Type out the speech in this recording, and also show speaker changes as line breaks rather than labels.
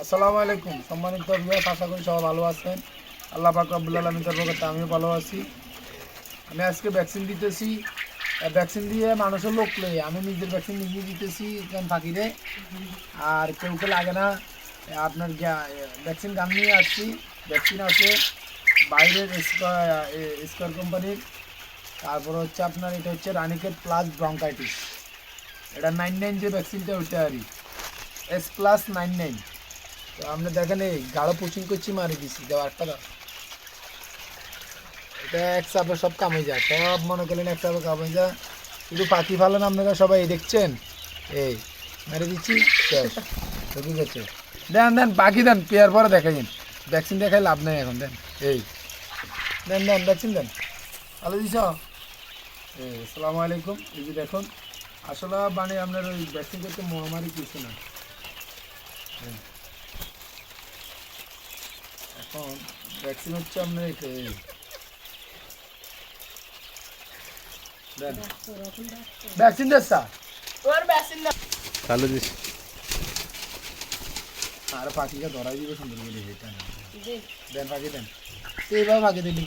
আসসালামু আলাইকুম সম্মানিত ভিউয়ার্স, আশা করি সবাই ভালো আছেন। আল্লাহ পাক রব্বুল আলামিনের বরকতে আমিও ভালো আছি। আমি আজকে ভ্যাকসিন দিতেছি। ভ্যাকসিন দিয়ে মানুষের লোক লই, আমি নিজের ভ্যাকসিন নিজে দিতেছি ফাঁকিরে। আর কেউ লাগে না। আপনার ভ্যাকসিন গান নিয়ে আসছি। ভ্যাকসিন আছে বাইরের স্কোয়ার কোম্পানির। তারপর হচ্ছে আপনার এটা হচ্ছে রানিকেট প্লাস ব্রঙ্কাইটিস। এটা 99 যে ভ্যাকসিনটা ওইটা আরই S+99। তো আমরা দেখেন এই গাঢ় পুচিং করছি, মারি দিচ্ছি দেওয়া একটা দাও। এটা এক চাপে সব কামে যায়, সব মনে করলেন এক চাপে কামে যায়। শুধু পাখি ফালেন আপনারা সবাই দেখছেন, এই মেরে দিচ্ছি শেষ। তো ঠিক আছে, দেন দেন পাখি দেন, পেয়ার পরে দেখাইন। ভ্যাকসিন দেখাই লাভ নেই এখন, দেন এই দেন দেন ভ্যাকসিন দেন। ভালো দিছ। এই আসসালামু আলাইকুম। এই যে দেখুন, আসলে মানে আপনার ওই ভ্যাকসিন করতে মহামারী কিছু না। এখন ভ্যাকসিন হচ্ছে আপনার ভ্যাকসিন দিচ্ছা
চালু দিস।
আর পাখিকে ধরাই দিবে সুন্দর করে, এটা না দেন পাখি দেন, এইভাবে পাখি দিলি।